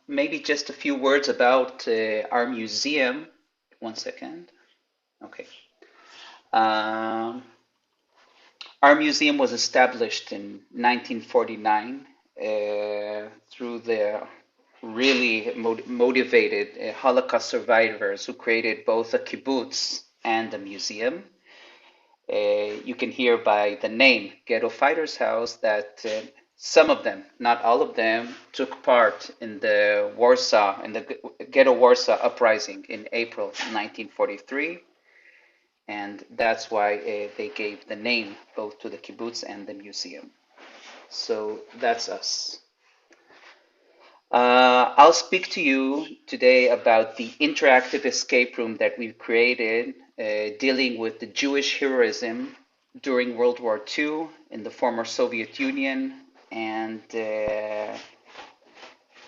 Maybe just a few words about our museum. One second. Okay. Um, our museum was established in 1949 through the really motivated Holocaust survivors who created both a kibbutz and a museum. You can hear by the name Ghetto Fighters House that some of them, not all of them, took part in the Ghetto Warsaw uprising in April 1943, and that's why they gave the name both to the kibbutz and the museum. So that's us. I'll speak to you today about the interactive escape room that we've created dealing with the Jewish heroism during World War II in the former Soviet Union. And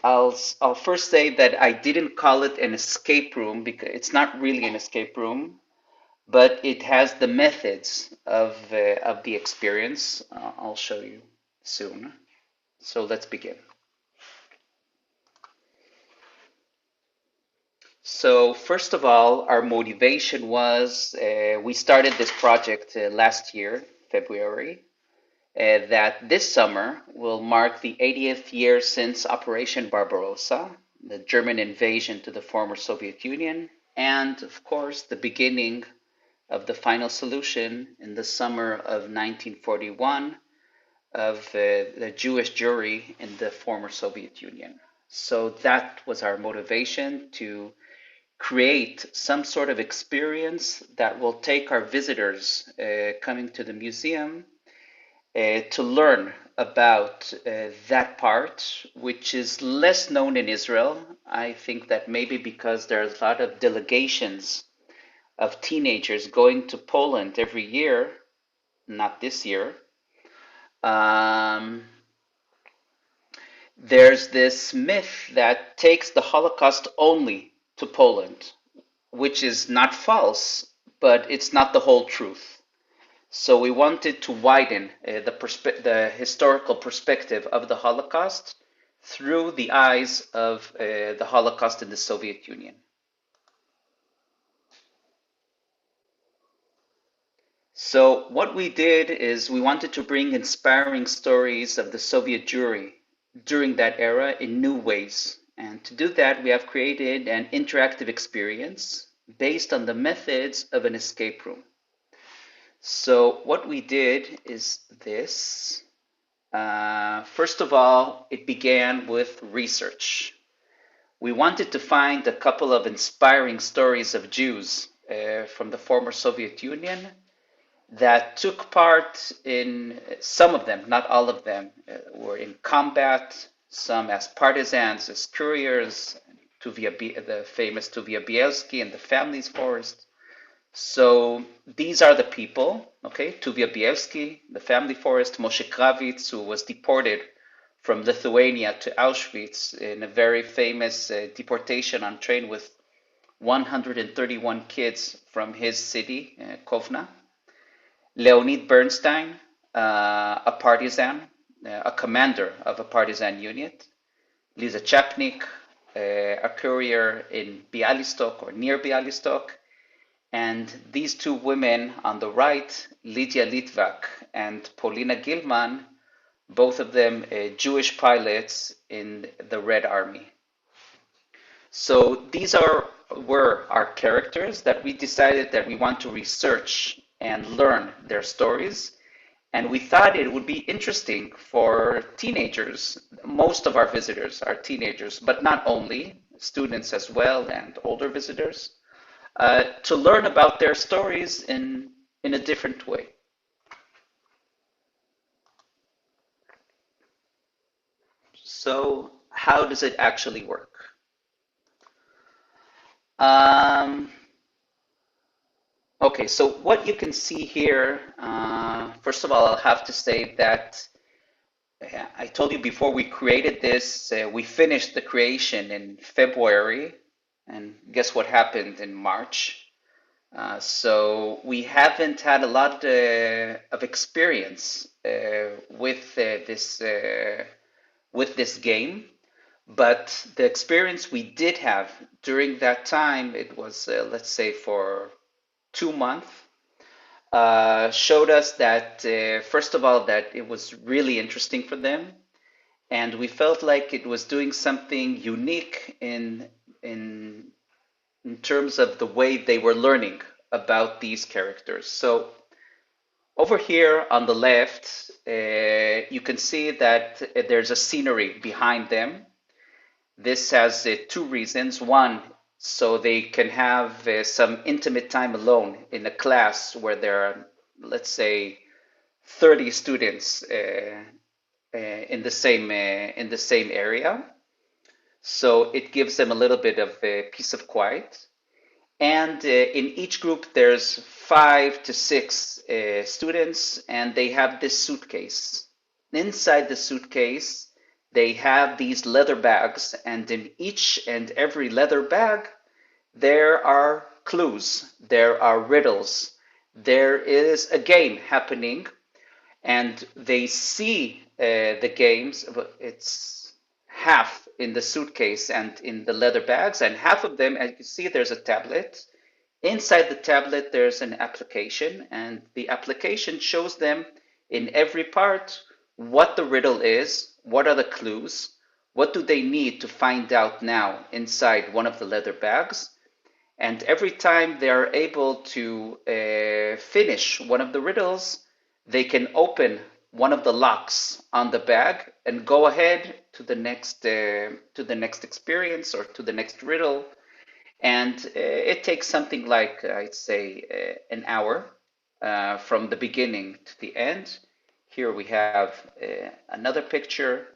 I'll first say that I didn't call it an escape room because it's not really an escape room, but it has the methods of the experience. I'll show you soon. So let's begin. So first of all, our motivation was we started this project last year, February, that this summer will mark the 80th year since Operation Barbarossa, the German invasion to the former Soviet Union, and of course the beginning of the final solution in the summer of 1941 of the Jewish Jewry in the former Soviet Union. So that was our motivation to create some sort of experience that will take our visitors coming to the museum to learn about that part, which is less known in Israel. I think that maybe because there are a lot of delegations of teenagers going to Poland every year, not this year. Um, there's this myth that takes the Holocaust only to Poland, which is not false, but it's not the whole truth. So we wanted to widen the historical perspective of the Holocaust through the eyes of the Holocaust in the Soviet Union. So what we did is we wanted to bring inspiring stories of the Soviet Jewry during that era in new ways. And to do that, we have created an interactive experience based on the methods of an escape room. So what we did is this. First of all, it began with research. We wanted to find a couple of inspiring stories of Jews from the former Soviet Union that took part in, some of them, not all of them, were in combat, some as partisans, as couriers, the famous Tuvia Bielski and the Families Forest. So these are the people, okay? Tuvia Bielski, the Family Forest, Moshe Kravitz, who was deported from Lithuania to Auschwitz in a very famous deportation on train with 131 kids from his city, Kovna. Leonid Bernstein, a partisan, a commander of a partisan unit. Lisa Chapnik, a courier in Bialystok or near Bialystok. And these two women on the right, Lydia Litvak and Paulina Gilman, both of them Jewish pilots in the Red Army. So were our characters that we decided that we want to research and learn their stories. And we thought it would be interesting for teenagers. Most of our visitors are teenagers, but not only, students as well and older visitors, to learn about their stories in a different way. So how does it actually work? Um, okay, so what you can see here, first of all, I'll have to say that I told you before we created this, we finished the creation in February, and guess what happened in March? So we haven't had a lot of experience with this with this game. But the experience we did have during that time, it was, let's say, for 2 months, showed us that, first of all, that it was really interesting for them. And we felt like it was doing something unique in, in terms of the way they were learning about these characters. So over here on the left, you can see that there's a scenery behind them. This has two reasons. One, so they can have some intimate time alone in a class where there are, let's say, 30 students in the same area. So it gives them a little bit of peace of quiet. And in each group, there's 5 to 6 students, and they have this suitcase. Inside the suitcase, they have these leather bags, and in each and every leather bag, there are clues, there are riddles, there is a game happening, and they see the games. It's half in the suitcase and in the leather bags, and half of them, as you see, there's a tablet. Inside the tablet, there's an application, and the application shows them in every part what the riddle is, what are the clues, what do they need to find out now inside one of the leather bags. And every time they are able to finish one of the riddles, they can open one of the locks on the bag and go ahead to the next experience or to the next riddle. And it takes something like, I'd say, an hour from the beginning to the end. Here we have another picture.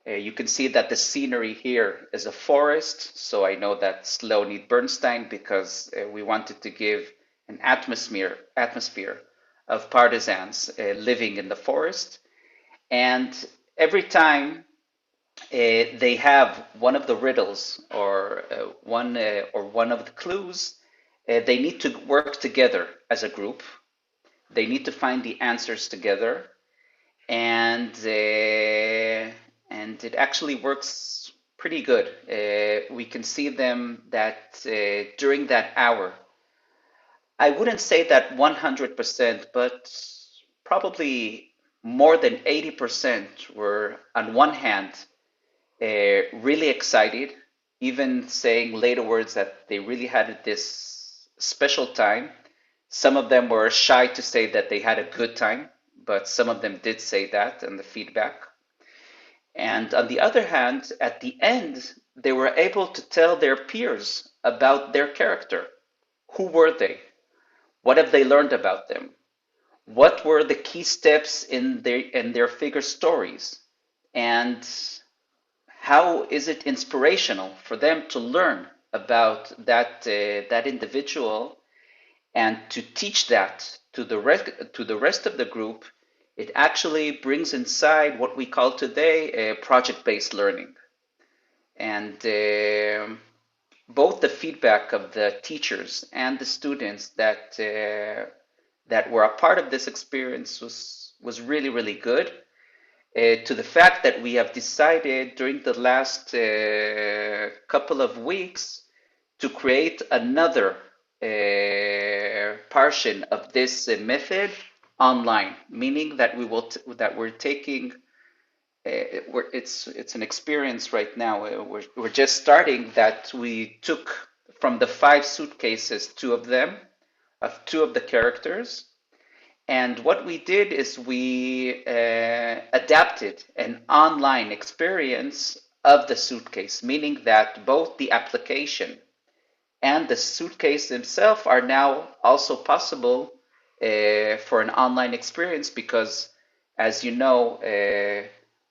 You can see that the scenery here is a forest. So I know that's Leonid Bernstein because we wanted to give an atmosphere of partisans living in the forest. And every time they have one of the riddles or one of the clues, they need to work together as a group. They need to find the answers together, and it actually works pretty good. We can see them that during that hour, I wouldn't say that 100%, but probably more than 80% were on one hand really excited, even saying later words that they really had this special time. Some of them were shy to say that they had a good time, but some of them did say that in the feedback. And on the other hand, at the end, they were able to tell their peers about their character. Who were they? What have they learned about them? What were the key steps in their figure stories? And how is it inspirational for them to learn about that individual and to teach that to the rest of the group? It actually brings inside what we call today project-based learning. And both the feedback of the teachers and the students that were a part of this experience was really, really good. To the fact that we have decided during the last couple of weeks to create another portion of this method online, meaning that we're taking it's an experience right now. We're just starting that we took from the 5 suitcases, 2 of the characters. And what we did is we adapted an online experience of the suitcase, meaning that both the application and the suitcase themselves are now also possible for an online experience because, as you know,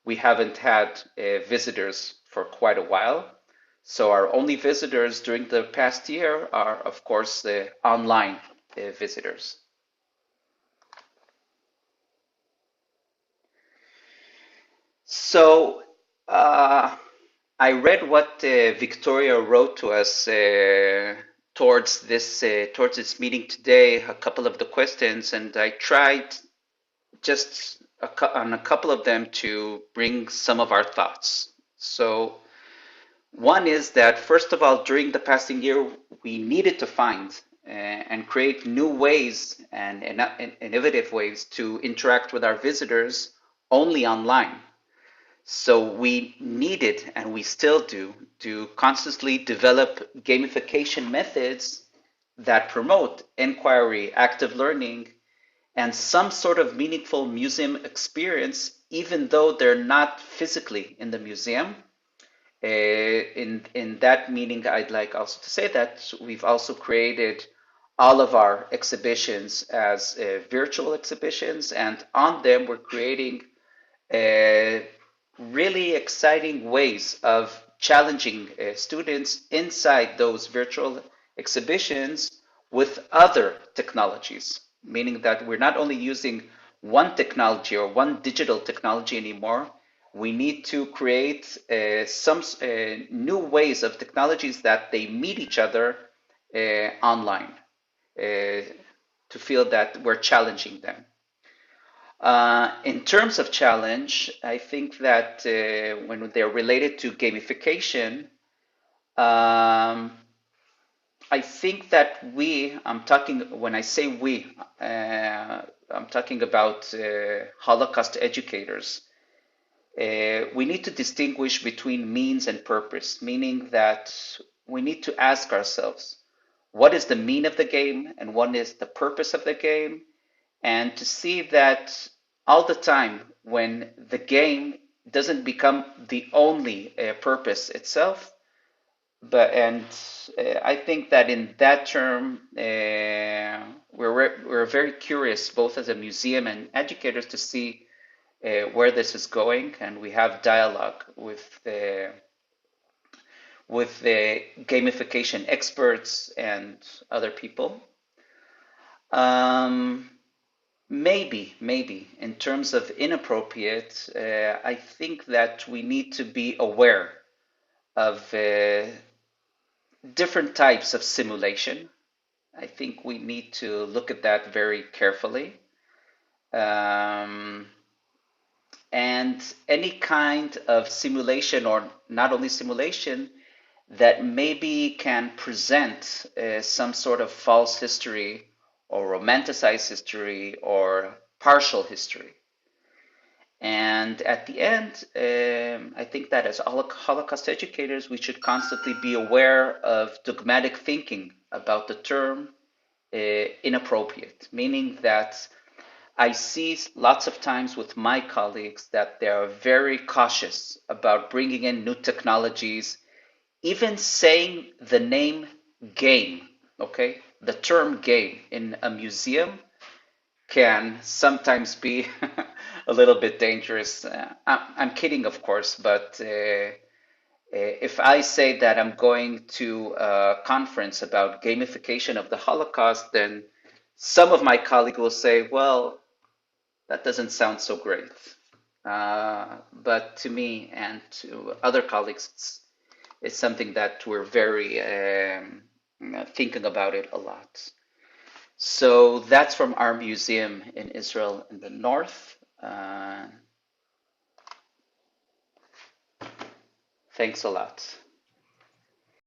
we haven't had visitors for quite a while. So our only visitors during the past year are, of course, the online visitors. So I read what Victoria wrote to us towards this meeting today, a couple of the questions, and I tried just on a couple of them to bring some of our thoughts. So one is that, first of all, during the passing year, we needed to find and create new ways and innovative ways to interact with our visitors only online. So we needed, and we still do, to constantly develop gamification methods that promote inquiry, active learning, and some sort of meaningful museum experience, even though they're not physically in the museum. In that meaning, I'd like also to say that we've also created all of our exhibitions as virtual exhibitions, and on them we're creating uh, really exciting ways of challenging students inside those virtual exhibitions with other technologies, meaning that we're not only using one technology or one digital technology anymore. We need to create some new ways of technologies that they meet each other online to feel that we're challenging them. In terms of challenge, I think that when they're related to gamification, um, I think that I'm talking, when I say I'm talking about Holocaust educators. We need to distinguish between means and purpose, meaning that we need to ask ourselves, what is the mean of the game and what is the purpose of the game? And to see that all the time when the game doesn't become the only purpose itself, I think that in that term we're very curious both as a museum and educators to see where this is going, and we have dialogue with the gamification experts and other people. Um, maybe in terms of inappropriate, I think that we need to be aware of different types of simulation. I think we need to look at that very carefully. Um, and any kind of simulation, or not only simulation, that maybe can present some sort of false history or romanticized history or partial history. And at the end, I think that as Holocaust educators, we should constantly be aware of dogmatic thinking about the term inappropriate, meaning that I see lots of times with my colleagues that they are very cautious about bringing in new technologies, even saying the name game, okay? The term game in a museum can sometimes be a little bit dangerous. I'm kidding, of course, but if I say that I'm going to a conference about gamification of the Holocaust, then some of my colleagues will say, well, that doesn't sound so great. But to me and to other colleagues, it's something that we're very thinking about it a lot. So that's from our museum in Israel in the north. Thanks a lot.